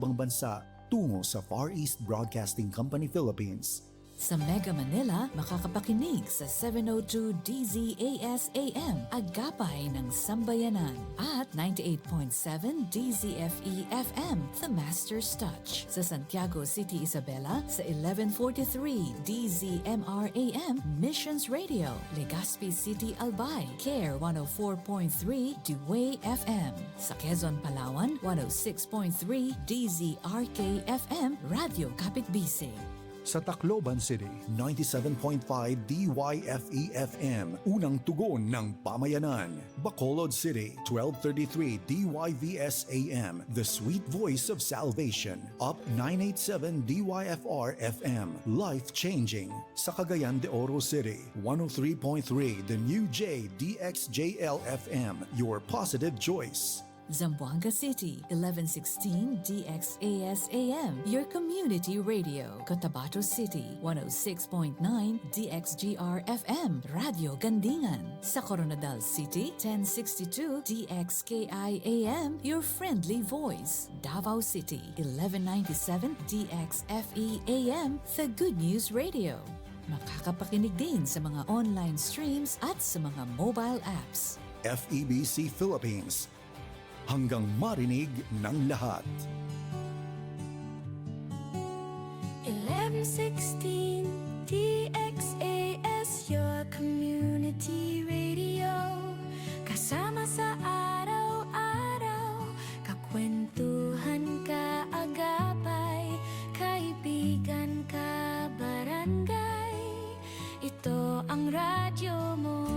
ibang bansa tungo sa Far East Broadcasting Company Philippines. Sa Mega Manila, makakapakinig sa 702 DZAS AM, Agapay ng Sambayanan, at 98.7 DZFE FM, The Master's Touch. Sa Santiago City, Isabela, sa 1143 DZMR AM, Missions Radio. Legazpi City, Albay, CARE 104.3 Dewey FM. Sa Quezon, Palawan, 106.3 DZRK FM, Radio Kapitbisig. Sa Tacloban City, 97.5 DYFE-FM, unang tugon ng pamayanan. Bacolod City, 1233 DYVS-AM, the sweet voice of salvation. Up 987 DYFR-FM, life-changing. Sa Cagayan de Oro City, 103.3 The New J DXJL-FM, your positive choice. Zamboanga City, 1116 DXAS-AM, your community radio. Cotabato City, 106.9 DXGR-FM, Radio Gandingan. Sa Coronadal City, 1062 DXKI-AM, your friendly voice. Davao City, 1197 DXFE-AM, the Good News Radio. Makakapakinig din sa mga online streams at sa mga mobile apps. FEBC Philippines, hanggang marinig ng lahat. 1116 DXAS, your community radio. Kasama sa araw-araw, kakwentuhan ka agapay, kaibigan ka barangay. Ito ang radyo mo.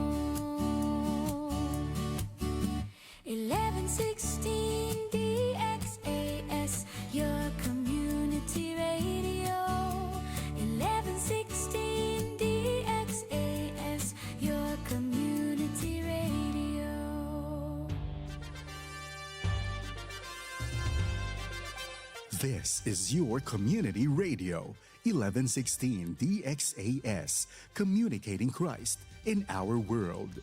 1116 DXAS, your community radio. 1116 DXAS, your community radio. This is your community radio, 1116 DXAS, communicating Christ in our world.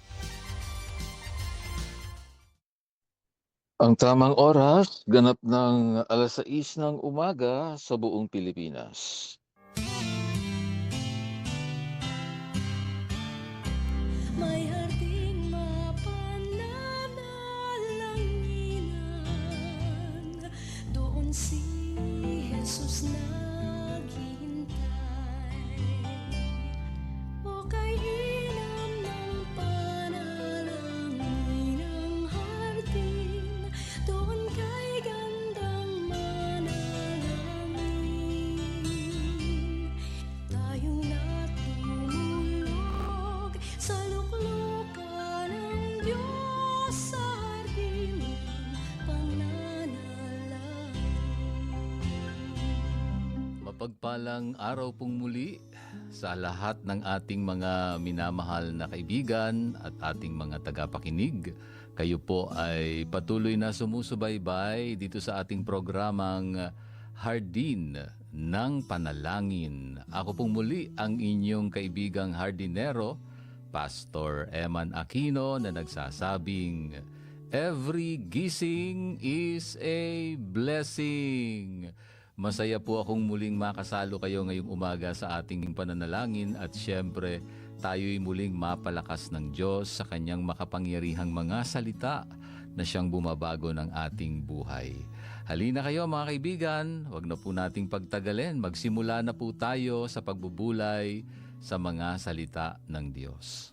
Ang tamang oras, ganap ng 6:00 ng umaga sa buong Pilipinas. May harding mapananalanginan, doon si Jesus naghihintay. O kainan ng panalangin ng hardin, doon kay gandang manalangin. Tayong natulog sa luklukan ng Diyos sa hardin ng pananalangin. Mapagpalang araw pong muli sa lahat ng ating mga minamahal na kaibigan at ating mga tagapakinig. Kayo po ay patuloy na sumusubaybay dito sa ating programang Hardin ng Panalangin. Ako pong muli ang inyong kaibigang hardinero, Pastor Eman Aquino, na nagsasabing, every gising is a blessing. Masaya po akong muling makasalo kayo ngayong umaga sa ating pananalangin at syempre tayo'y muling mapalakas ng Diyos sa kanyang makapangyarihang mga salita na siyang bumabago ng ating buhay. Halina kayo mga kaibigan, wag na po nating pagtagalin. Magsimula na po tayo sa pagbubulay sa mga salita ng Diyos.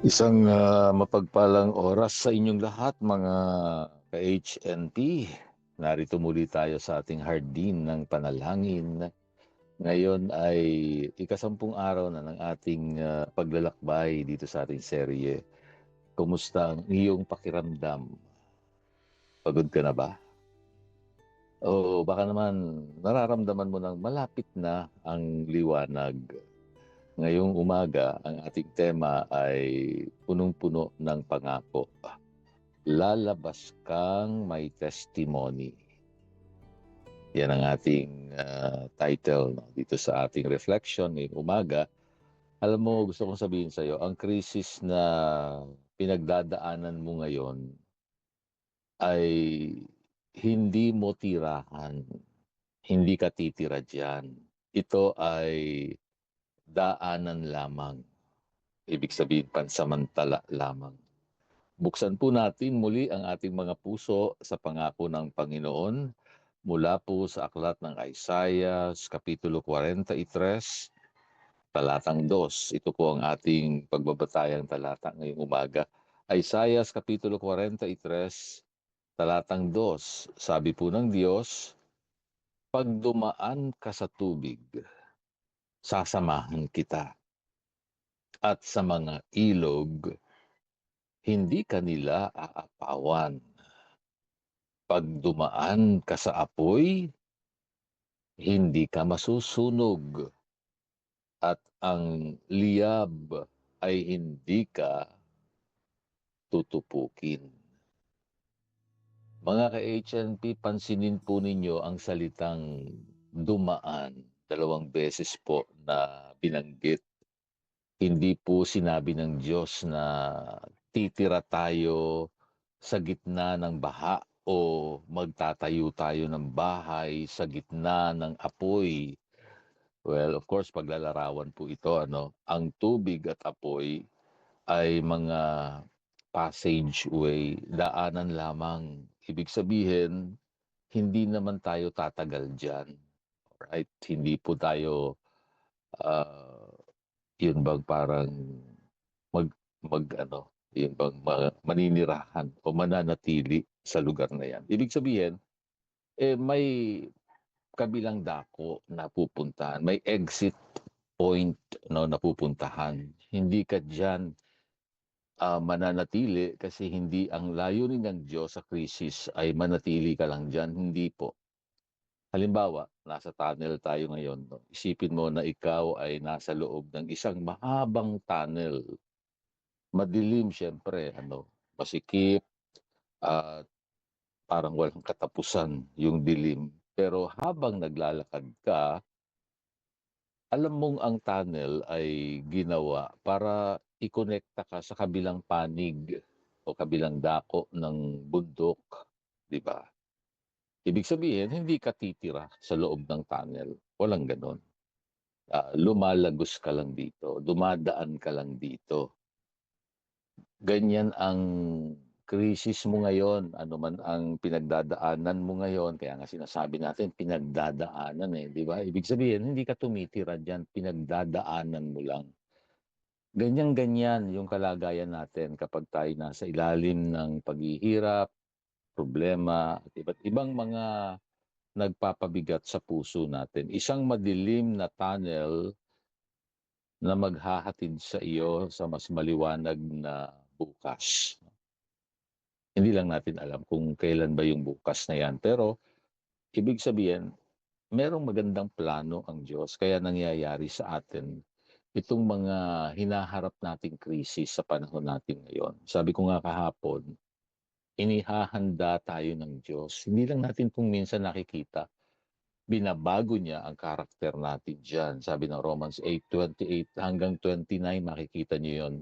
Isang mapagpalang oras sa inyong lahat mga ka-HNP. Narito muli tayo sa ating hardin ng panalangin. Ngayon ay ika-10 araw na ng ating paglalakbay dito sa ating serye. Kumusta ang iyong pakiramdam? Pagod ka na ba? O baka naman nararamdaman mo nang malapit na ang liwanag. Ngayong umaga, ang ating tema ay punong-puno ng pangako. lalabas kang may testimony. Yan ang ating title, no, dito sa ating reflection ngayong umaga. Alam mo, gusto kong sabihin sa iyo, ang krisis na pinagdadaanan mo ngayon ay hindi mo tirahan, hindi ka titira diyan. Ito ay daanan lamang. Ibig sabihin, pansamantala lamang. Buksan po natin muli ang ating mga puso sa pangako ng Panginoon mula po sa aklat ng Isaiah, Kapitulo 43, talatang 2. Ito po ang ating pagbabatayang talata ngayong umaga. Isaiah, Kapitulo 43, talatang 2. Sabi po ng Diyos, pag dumaan ka sa tubig, sasamahan kita. At sa mga ilog, hindi kanila aapawan. Pag dumaan ka sa apoy, hindi ka masusunog. At ang liyab ay hindi ka tutupukin. Mga ka-HNP, pansinin po ninyo ang salitang dumaan. 2 beses po na binanggit. Hindi po sinabi ng Diyos na titira tayo sa gitna ng baha o magtatayo tayo ng bahay sa gitna ng apoy. Well, of course, paglalarawan po ito, ano, ang tubig at apoy ay mga passageway, daanan lamang. Ibig sabihin, hindi naman tayo tatagal diyan. Right? Hindi po tayo yun bang parang mag yun bang maninirahan o mananatili sa lugar na yan. Ibig sabihin, may kabilang dako na pupuntahan, may exit point no, na pupuntahan. Hindi ka diyan mananatili kasi hindi ang layunin ng Diyos sa krisis ay manatili ka lang diyan, hindi po. Halimbawa, nasa tunnel tayo ngayon. No? Isipin mo na ikaw ay nasa loob ng isang mahabang tunnel. Madilim siyempre, masikip, at parang walang katapusan yung dilim. Pero habang naglalakad ka, alam mong ang tunnel ay ginawa para ikonekta ka sa kabilang panig o kabilang dako ng bundok, di ba? Ibig sabihin, hindi ka titira sa loob ng tunnel. Walang ganon. Lumalagos ka lang dito, dumadaan ka lang dito. Ganyan ang krisis mo ngayon, ano man ang pinagdadaanan mo ngayon, kaya nga sinasabi natin pinagdadaanan di ba? Ibig sabihin, hindi ka tumitira diyan, pinagdadaanan mo lang. Ganyan-ganyan yung kalagayan natin kapag tayo nasa ilalim ng paghihirap, problema, at iba't ibang mga nagpapabigat sa puso natin. Isang madilim na tunnel na maghahatid sa iyo sa mas maliwanag na bukas. Hindi lang natin alam kung kailan ba yung bukas na yan. Pero ibig sabihin, merong magandang plano ang Diyos kaya nangyayari sa atin itong mga hinaharap nating krisis sa panahon natin ngayon. Sabi ko nga kahapon, inihahanda tayo ng Diyos. Hindi lang natin kung minsan nakikita, binabago niya ang karakter natin dyan. Sabi ng Romans 8:28 hanggang 29, makikita niyo yon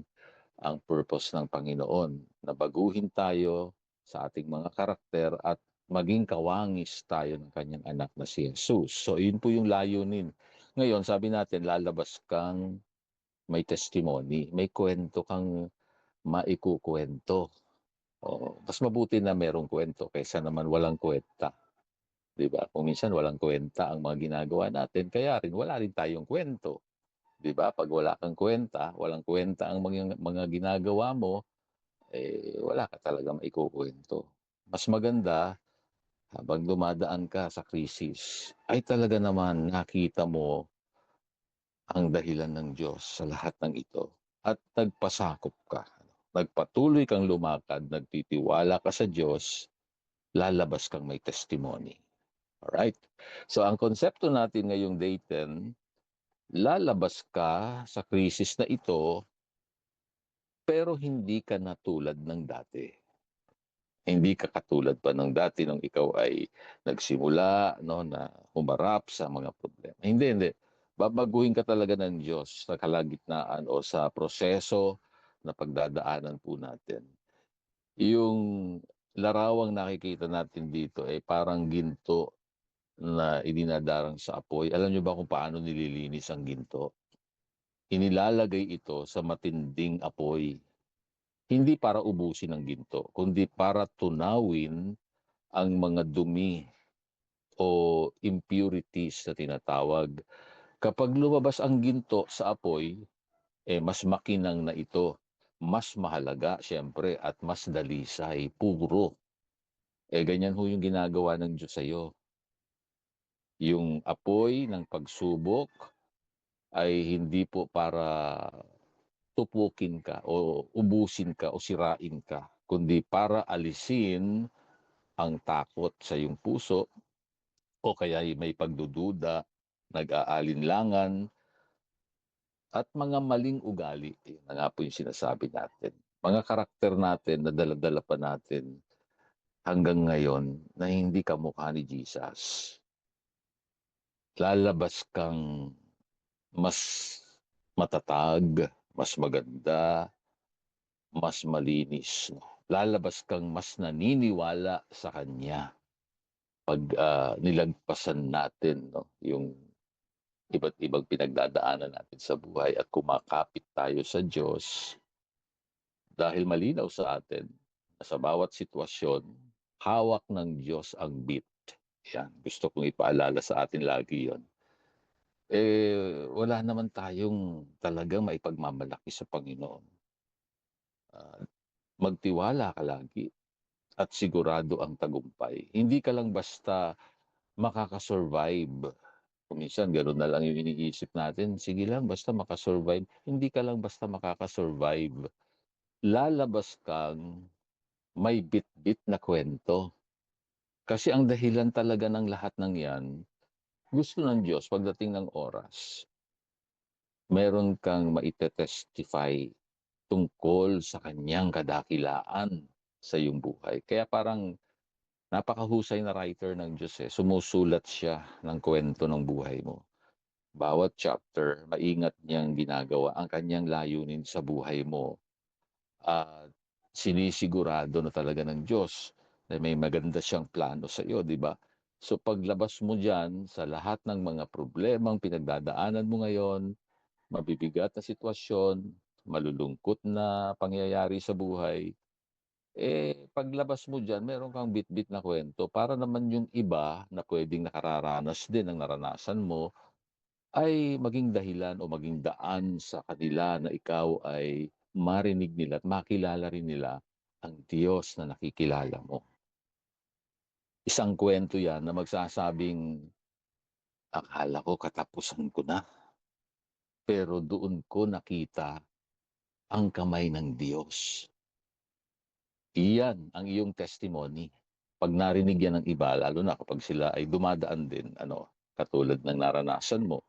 ang purpose ng Panginoon. Na baguhin tayo sa ating mga karakter at maging kawangis tayo ng kanyang anak na si Jesus. So yun po yung layunin. Ngayon, sabi natin, lalabas kang may testimony, may kwento kang maikukwento. Mas mabuti na merong kwento kaysa naman walang kwenta. 'Di ba? Kung minsan walang kwenta ang mga ginagawa natin, kaya rin wala rin tayong kwento. 'Di ba? Pag wala kang kwenta, walang kwenta ang mga ginagawa mo, wala ka talaga maikukuwento. Mas maganda habang dumadaan ka sa krisis, ay talaga naman nakita mo ang dahilan ng Diyos sa lahat ng ito at nagpasakop ka. Nagpatuloy kang lumakad, nagtitiwala ka sa Diyos, lalabas kang may testimony. Alright? So ang konsepto natin ngayong day 10, lalabas ka sa krisis na ito, pero hindi ka na tulad ng dati. Hindi ka katulad pa ng dati nung ikaw ay nagsimula, no, na humarap sa mga problema. Hindi, hindi. Babaguhin ka talaga ng Diyos sa kalagitnaan o sa proseso na pagdadaanan po natin. Yung larawang nakikita natin dito ay parang ginto na idinadarang sa apoy. Alam niyo ba kung paano nililinis ang ginto? Inilalagay ito sa matinding apoy. Hindi para ubusin ang ginto, kundi para tunawin ang mga dumi o impurities na tinatawag. Kapag lumabas ang ginto sa apoy, mas makinang na ito. Mas mahalaga, siyempre, at mas dalisay, puro. Ganyan ho yung ginagawa ng Diyos sa'yo. Yung apoy ng pagsubok ay hindi po para tupukin ka o ubusin ka o sirain ka, kundi para alisin ang takot sa iyong puso o kaya may pagdududa, nag-aalinlangan, at mga maling ugali. Yun na nga po yung sinasabi natin. Mga karakter natin na dala-dala pa natin hanggang ngayon na hindi kamukha ni Jesus. Lalabas kang mas matatag, mas maganda, mas malinis. No? Lalabas kang mas naniniwala sa Kanya pag nilagpasan natin, no, yung iba't ibang pinagdadaanan natin sa buhay at kumakapit tayo sa Diyos dahil malinaw sa atin na sa bawat sitwasyon, hawak ng Diyos ang bit. Yan, gusto kong ipaalala sa atin lagi yon. Wala naman tayong talagang maipagmamalaki sa Panginoon. Magtiwala ka lagi at sigurado ang tagumpay. Hindi ka lang basta makakasurvive. Kung minsan, gano'n na lang yung iniisip natin. Sige lang, basta makasurvive. Hindi ka lang basta makakasurvive. Lalabas kang may bit-bit na kwento. Kasi ang dahilan talaga ng lahat ng yan, gusto ng Diyos pagdating ng oras, meron kang maitetestify tungkol sa kanyang kadakilaan sa iyong buhay. Kaya parang napakahusay na writer ng Diyos eh. Sumusulat siya ng kwento ng buhay mo. Bawat chapter, maingat niyang ginagawa ang kanyang layunin sa buhay mo. At sinisigurado na talaga ng Diyos na may maganda siyang plano sa iyo, di ba? So paglabas mo dyan sa lahat ng mga problemang pinagdadaanan mo ngayon, mabibigat na sitwasyon, malulungkot na pangyayari sa buhay, paglabas mo dyan, meron kang bit-bit na kwento para naman yung iba na pwedeng nakararanas din ng naranasan mo ay maging dahilan o maging daan sa kanila na ikaw ay marinig nila at makilala rin nila ang Diyos na nakikilala mo. Isang kwento yan na magsasabing, akala ko katapusan ko na, pero doon ko nakita ang kamay ng Diyos. Iyan ang iyong testimony. Pag narinig yan ng iba, lalo na kapag sila ay dumadaan din, katulad ng naranasan mo,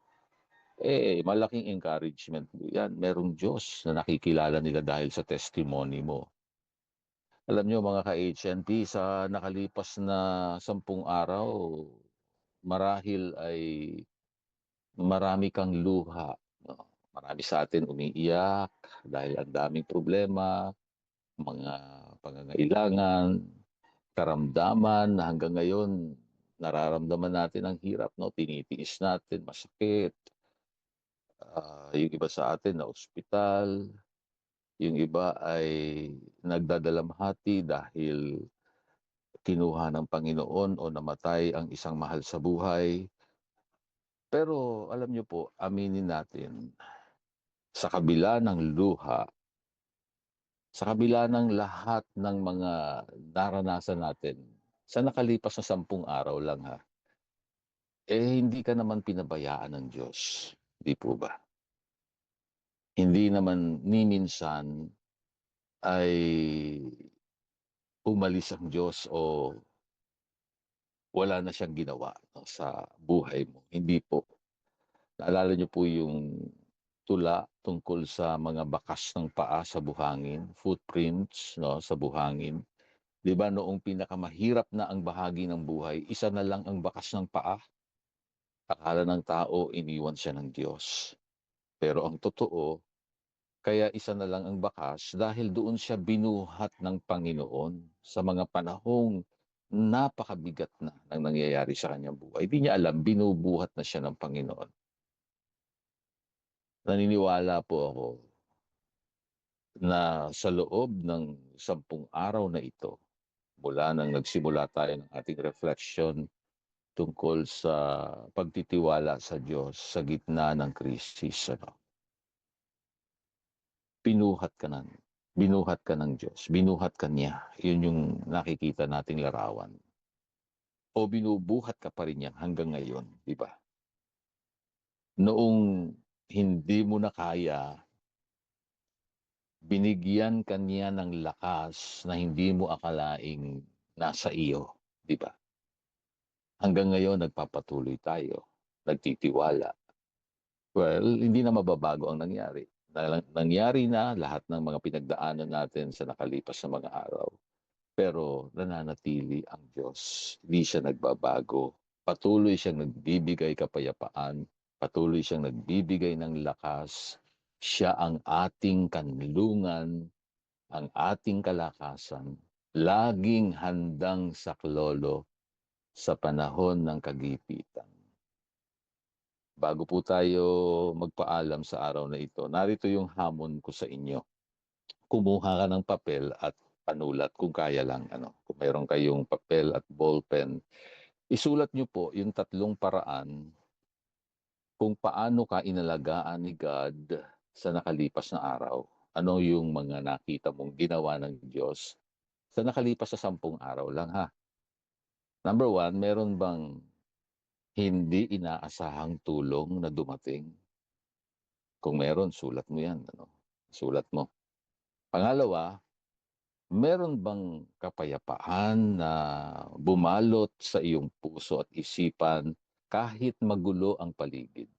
malaking encouragement mo yan. Merong Diyos na nakikilala nila dahil sa testimony mo. Alam nyo mga ka-HNP, sa nakalipas na 10 araw, marahil ay marami kang luha. No? Marami sa atin umiiyak dahil ang daming problema, mga pangangailangan, karamdaman na hanggang ngayon nararamdaman natin ang hirap, no? Tinitiis natin, masakit. Yung iba sa atin na ospital, yung iba ay nagdadalamhati dahil kinuha ng Panginoon o namatay ang isang mahal sa buhay. Pero alam niyo po, aminin natin, sa kabila ng luha, sa kabila ng lahat ng mga naranasan natin, sa nakalipas na 10 araw lang ha, hindi ka naman pinabayaan ng Diyos. Di po ba? Hindi naman ni minsan ay umalis ang Diyos o wala na siyang ginawa, no, sa buhay mo. Hindi po. Naalala niyo po yung tula tungkol sa mga bakas ng paa sa buhangin, footprints, no, sa buhangin. Di ba noong pinakamahirap na ang bahagi ng buhay, isa na lang ang bakas ng paa. Akala ng tao, iniwan siya ng Diyos. Pero ang totoo, kaya isa na lang ang bakas dahil doon siya binuhat ng Panginoon sa mga panahong napakabigat na ng nangyayari sa kanyang buhay. Hindi niya alam, binubuhat na siya ng Panginoon. Naniniwala po ako na sa loob ng 10 araw na ito, mula nang nagsimula tayo ng ating reflection tungkol sa pagtitiwala sa Diyos sa gitna ng krisis, binuhat ka ng Diyos, binuhat ka niya. Yun yung nakikita nating larawan. O binubuhat ka pa rin niya hanggang ngayon, di ba? Noong hindi mo na kaya, binigyan ka niya ng lakas na hindi mo akalaing nasa iyo, di ba? Hanggang ngayon, nagpapatuloy tayo, nagtitiwala. Well, hindi na mababago ang nangyari. Nangyari na lahat ng mga pinagdaanan natin sa nakalipas na mga araw. Pero nananatili ang Diyos. Hindi siya nagbabago. Patuloy siyang nagbibigay kapayapaan. Patuloy siyang nagbibigay ng lakas. Siya ang ating kanlungan, ang ating kalakasan. Laging handang saklolo sa panahon ng kagipitan. Bago po tayo magpaalam sa araw na ito, narito yung hamon ko sa inyo. Kumuha ka ng papel at panulat kung kaya lang. Kung mayroon kayong papel at ballpen, isulat nyo po yung 3 paraan kung paano ka inalagaan ni God sa nakalipas na araw. Ano yung mga nakita mong ginawa ng Diyos sa nakalipas sa 10 araw lang, ha? Number 1, meron bang hindi inaasahang tulong na dumating? Kung meron, sulat mo yan. Sulat mo. Pangalawa, meron bang kapayapaan na bumalot sa iyong puso at isipan kahit magulo ang paligid?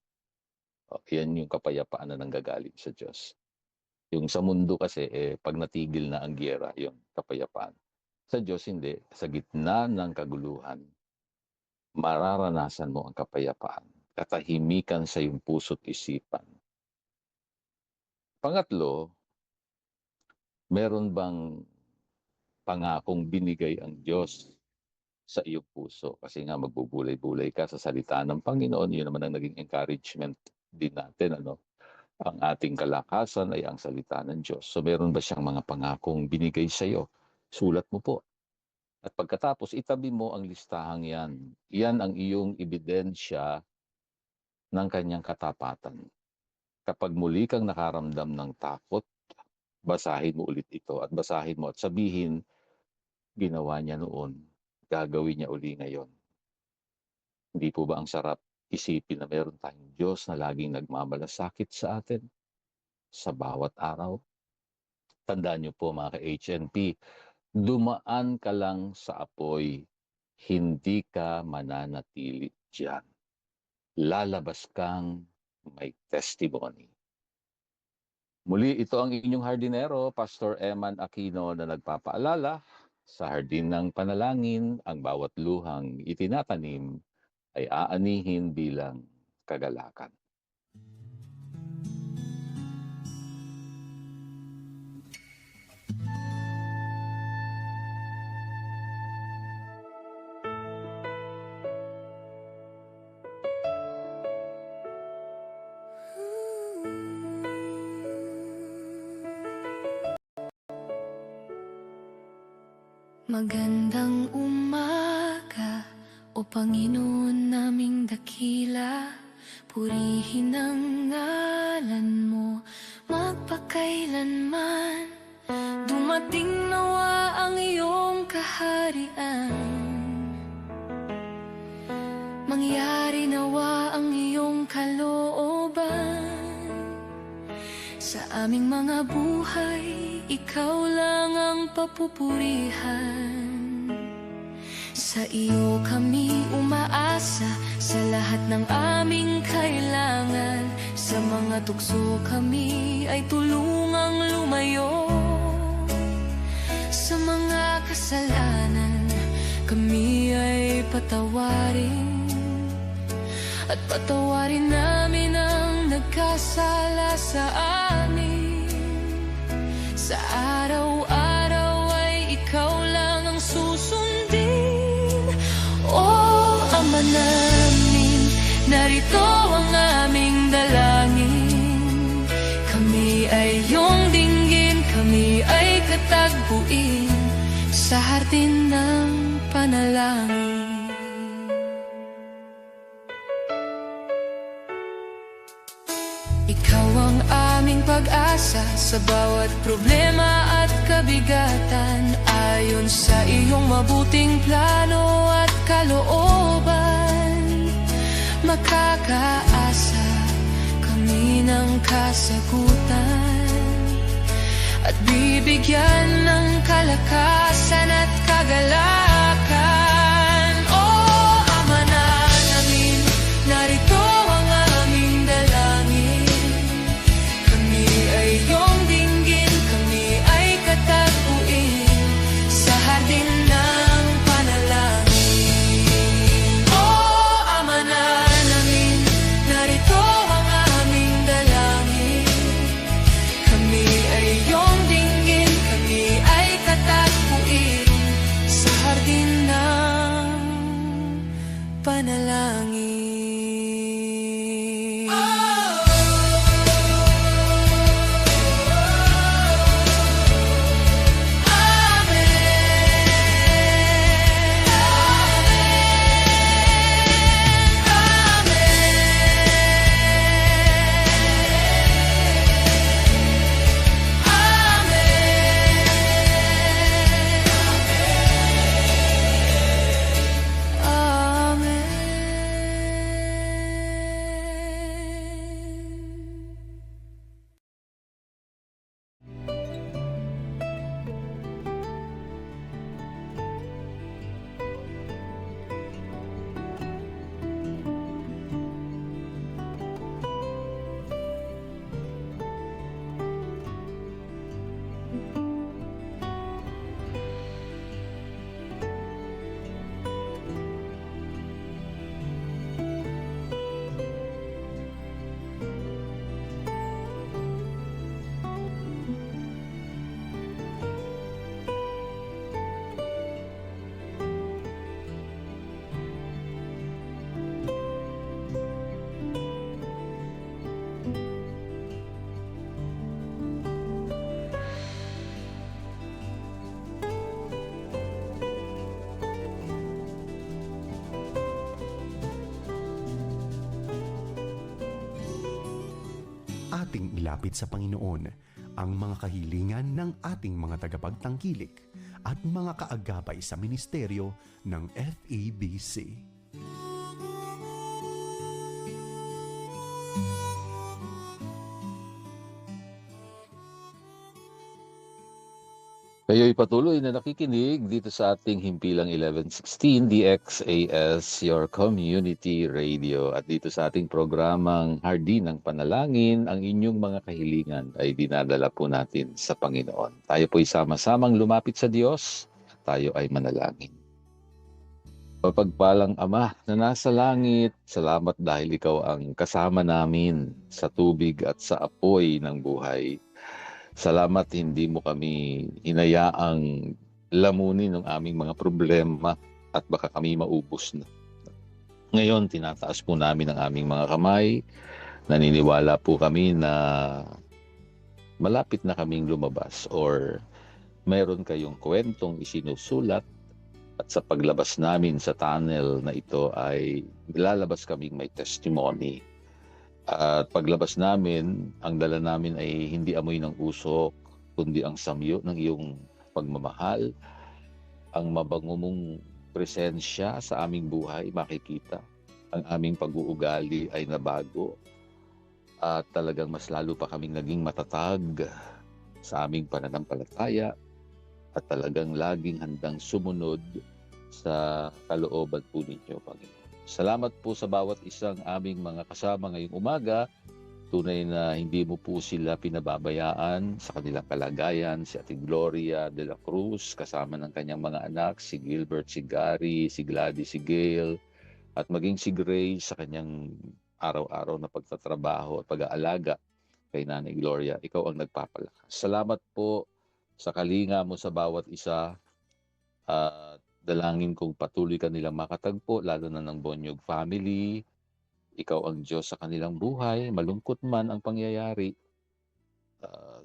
Yan yung kapayapaan na nanggagaling sa Diyos. Yung sa mundo kasi, pag natigil na ang giyera, yung kapayapaan. Sa Diyos, hindi. Sa gitna ng kaguluhan, mararanasan mo ang kapayapaan, katahimikan sa iyong puso't isipan. Pangatlo, meron bang pangakong binigay ang Diyos sa iyong puso? Kasi nga magbubulay-bulay ka sa salita ng Panginoon, yun naman ang naging encouragement din natin. Ang ating kalakasan ay ang salita ng Diyos. So meron ba siyang mga pangakong binigay sa iyo? Sulat mo po. At pagkatapos, itabi mo ang listahang yan. Yan ang iyong ebidensya ng kanyang katapatan. Kapag muli kang nakaramdam ng takot, basahin mo ulit ito at basahin mo at sabihin, ginawa niya noon, gagawin niya uli ngayon. Hindi po ba ang sarap isipin na meron tayong Diyos na laging nagmamalasakit sa atin sa bawat araw? Tandaan niyo po mga ka-HNP, dumaan ka lang sa apoy, hindi ka mananatili diyan. Lalabas kang may testimony. Muli, ito ang inyong hardinero, Pastor Eman Aquino, na nagpapaalala, sa hardin ng panalangin, ang bawat luhang itinatanim ay aanihin bilang kagalakan. Magandang umaga, O Panginoon naming dakila, purihin ang ngalan mo magpakailanman. Dumating nawa ang iyong kaharian, mangyari nawa ang iyong kalooban. Sa aming mga buhay, ikaw lang ang papupurihan. Sa iyo kami umaasa, sa lahat ng aming kailangan. Sa mga tukso kami ay tulungang lumayo. Sa sa mga kasalanan, kami ay patawarin. At patawarin namin ang nagkasala sa amin. Sa araw-araw ay ikaw lang ang susundin. O Ama namin, narito ang aming dalangin. Kami ay iyong dinggin, kami ay katagpuin sa hardin ng panalangin. Ikaw ang aming pag-asa sa bawat problema at kabigatan. Ayon sa iyong mabuting plano at kalooban, makakaasa kami ng kasagutan at bibigyan ng kalakasan at kagalakan. O Ama namin, narito ang aming dalangin. Kami ay iyong dinggin, kami ay katagpuin sa hardin ng panalangin. O Ama namin, narito ang aming dalangin. Kami ay iyong dinggin, kami ay katagpuin sa hardin ng panalangin. Ating ilapit sa Panginoon ang mga kahilingan ng ating mga tagapagtangkilik at mga kaagapay sa ministeryo ng FEBC. Kayo'y patuloy na nakikinig dito sa ating Himpilang 1116 DXAS, your community radio. At dito sa ating programang Hardin ng Panalangin, ang inyong mga kahilingan ay dinadala po natin sa Panginoon. Tayo po'y sama-samang lumapit sa Diyos, tayo ay manalangin. Mapagpalang Ama na nasa langit, salamat dahil ikaw ang kasama namin sa tubig at sa apoy ng buhay. Salamat hindi mo kami hinayaang lamunin ng aming mga problema at baka kami maubos na. Ngayon, tinataas po namin ang aming mga kamay. Naniniwala po kami na malapit na kaming lumabas or mayroon kayong kwentong isinusulat at sa paglabas namin sa tunnel na ito ay lalabas kaming may testimony. At paglabas namin, ang dala namin ay hindi amoy ng usok, kundi ang samyo ng iyong pagmamahal, ang mabango mong presensya sa aming buhay makikita. Ang aming pag-uugali ay nabago at talagang mas lalo pa kaming naging matatag sa aming pananampalataya at talagang laging handang sumunod sa kalooban po ninyo, Panginoon. Salamat po sa bawat isang aming mga kasama ngayong umaga tunay na hindi mo po sila pinababayaan sa kanilang kalagayan. Si Ate Gloria de la Cruz, kasama ng kanyang mga anak, si Gilbert, si Gary, si Gladys, si Gail, at maging si Grace sa kanyang araw-araw na pagtatrabaho at pag-aalaga kay Nanay Gloria. Ikaw ang nagpapalakas. Salamat po sa kalinga mo sa bawat isa, at dalangin kong patuloy ka nilang makatagpo, lalo na ng Bonyog family. Ikaw ang Diyos sa kanilang buhay, malungkot man ang pangyayari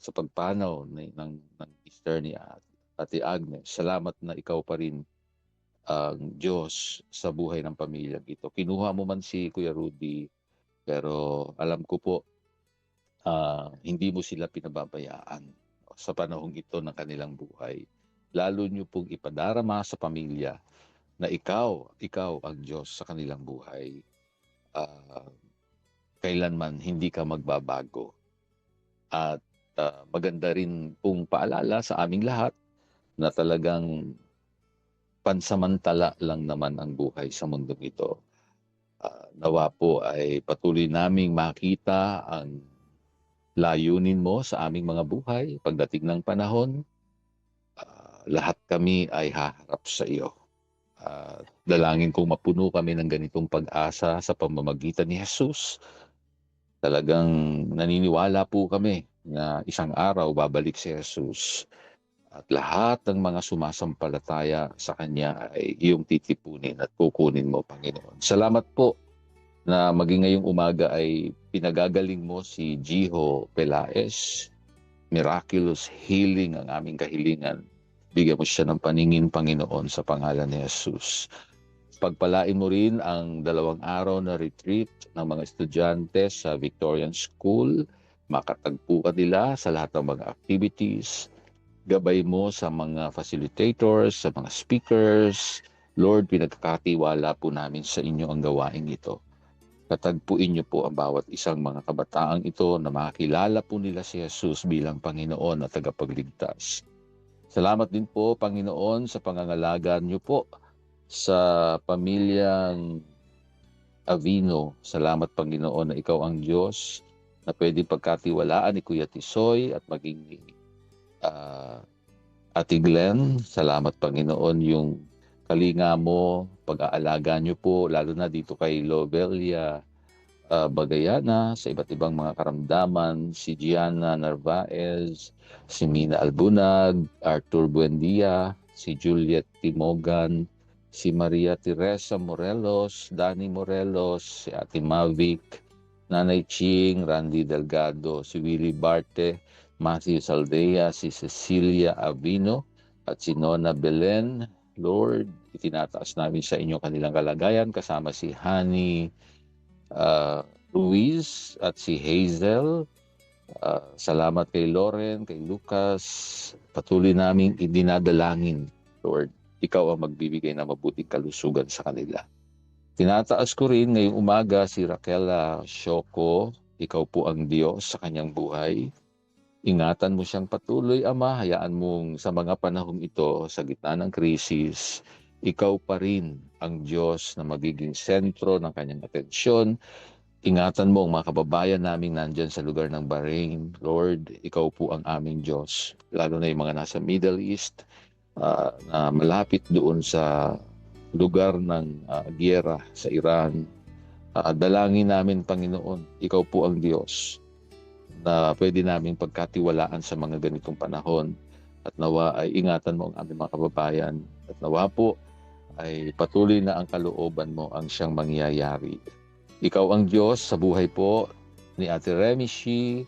sa pagpanaw ng Easter ni Ate Agnes. Salamat na ikaw pa rin ang Diyos sa buhay ng pamilyang ito. Kinuha mo man si Kuya Rudy, pero alam ko po, hindi mo sila pinababayaan sa panahong ito ng kanilang buhay. Lalo nyo pong ipadarama sa pamilya na ikaw ang Diyos sa kanilang buhay. Kailanman hindi ka magbabago. At maganda rin pong paalala sa aming lahat na talagang pansamantala lang naman ang buhay sa mundong ito. Nawa po ay patuloy naming makita ang layunin mo sa aming mga buhay. Pagdating ng panahon, lahat kami ay haharap sa iyo. Dalangin kong mapuno kami ng ganitong pag-asa sa pamamagitan ni Jesus. Talagang naniniwala po kami na isang araw babalik si Jesus. At lahat ng mga sumasampalataya sa Kanya ay iyong titipunin at kukunin mo, Panginoon. Salamat po na maging ngayong umaga ay pinagagaling mo si Jiho Pelaez. Miraculous healing ang aming kahilingan. Bigyan mo siya ng paningin, Panginoon, sa pangalan ni Jesus. Pagpalain mo rin ang 2 araw na retreat ng mga estudyante sa Victorian School. Makatagpo ka nila sa lahat ng mga activities. Gabay mo sa mga facilitators, sa mga speakers. Lord, pinagkakatiwala po namin sa inyo ang gawaing ito. Katagpuin niyo po ang bawat isang mga kabataang ito na makakilala po nila si Jesus bilang Panginoon at tagapagligtas. Salamat din po, Panginoon, sa pangangalaga niyo po sa pamilyang Avino. Salamat, Panginoon, na ikaw ang Diyos na pwede pagkatiwalaan ni Kuya Tisoy at maging Ate Glenn. Salamat, Panginoon, yung kalinga mo, pag-aalaga niyo po, lalo na dito kay Lobelia Bagayana, sa iba't ibang mga karamdaman, si Gianna Narvaez, si Mina Albunag, Arthur Buendia, si Juliet Timogan, si Maria Teresa Morelos, Danny Morelos, si Ate Mavic, Nanay Ching, Randy Delgado, si Willie Barte, Matthew Saldea, si Cecilia Avino, at si Nona Belen. Lord, itinataas namin sa inyo kanilang kalagayan, kasama si Honey Ruiz at si Hazel. Salamat kay Lauren, kay Lucas. Patuloy naming idinadalangin, Lord. Ikaw ang magbibigay ng mabuting kalusugan sa kanila. Tinataas ko rin ngayong umaga si Raquela Shoko. Ikaw po ang Diyos sa kanyang buhay. Ingatan mo siyang patuloy, Ama. Hayaan mong sa mga panahong ito, sa gitna ng krisis, ikaw pa rin ang Diyos na magiging sentro ng kanyang atensyon. Ingatan mo ang mga kababayan naming nandyan sa lugar ng Bahrain. Lord, ikaw po ang aming Diyos. Lalo na yung mga nasa Middle East, na malapit doon sa lugar ng giyera sa Iran. Dalangin namin, Panginoon, ikaw po ang Diyos na pwede namin pagkatiwalaan sa mga ganitong panahon. At nawa ay ingatan mo ang aming mga kababayan. At nawa po ay patuloy na ang kalooban mo ang siyang mangyayari. Ikaw ang Diyos sa buhay po ni Ate Remishi,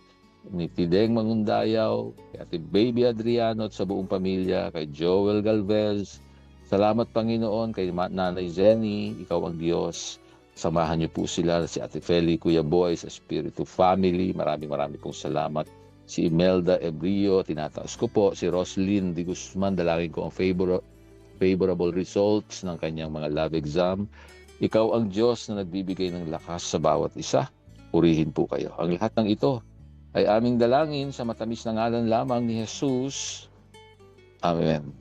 ni Tideng Mangundayaw, kay Ate Baby Adriano at sa buong pamilya, kay Joel Galvez. Salamat, Panginoon, kay Nanay Zenny. Ikaw ang Diyos. Samahan niyo po sila, si Ate Feli, Kuya Boy, sa Espiritu Family. Maraming pong salamat. Si Imelda Ebrio, tinataas ko po. Si Roslyn Di Guzman, dalangin ko ang favorable results ng kanyang mga lab exam. Ikaw ang Diyos na nagbibigay ng lakas sa bawat isa. Purihin po kayo. Ang lahat ng ito ay aming dalangin sa matamis na ngalan lamang ni Jesus. Amen.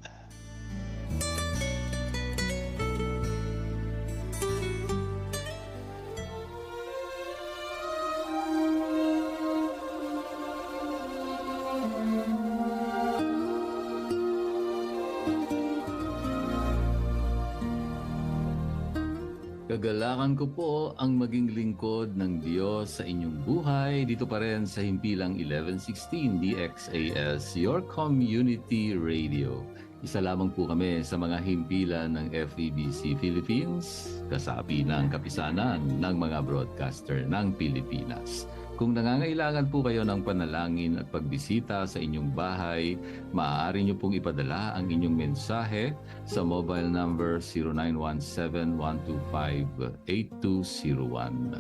Kagalakan ko po ang maging lingkod ng Diyos sa inyong buhay dito pa rin sa Himpilang 1116 DXAS, your community radio. Isa lamang po kami sa mga himpilan ng FEBC Philippines, kasapi ng kapisanan ng mga broadcaster ng Pilipinas. Kung nangangailangan po kayo ng panalangin at pagbisita sa inyong bahay, maaari nyo pong ipadala ang inyong mensahe sa mobile number 0917-125-8201.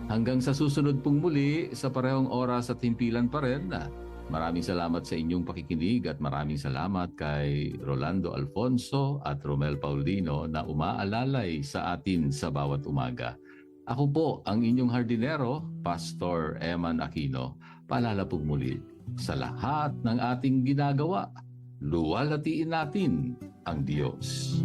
Hanggang sa susunod pong muli sa parehong oras at himpilan pa rin, maraming salamat sa inyong pakikinig at maraming salamat kay Rolando Alfonso at Romel Paulino na umaalalay sa atin sa bawat umaga. Ako po ang inyong hardinero, Pastor Eman Aquino. Paalala po muli, sa lahat ng ating ginagawa, luwalhatiin natin ang Diyos.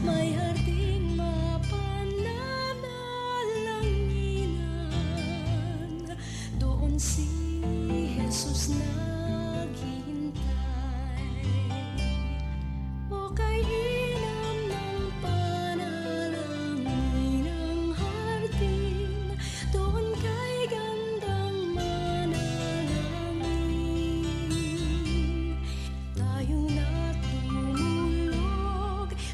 May harding mapananalanginan, doon si Jesus naghihintay. O kay inam ng panalangin ang hardin, doon kay gandang manalangin. Tayong natulog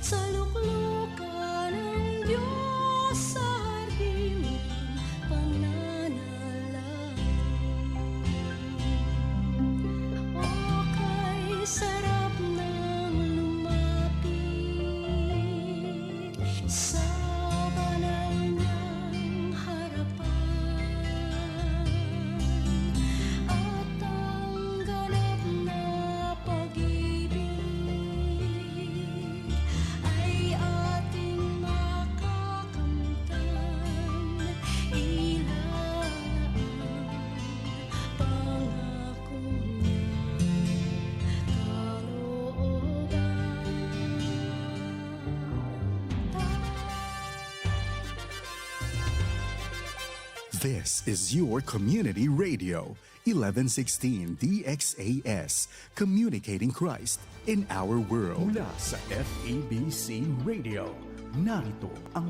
sa luklukan ng Diyos sa hardin ng pananalangin. O kay sarap ng lumapit sa banal niyang harapan, at ang ganap na pag-ibig ay ating makakamtan. Ilan ang pangako niyang kalooban. This is your community radio, 1116 DXAS, communicating Christ in our world. Mula sa FEBC Radio, narito ang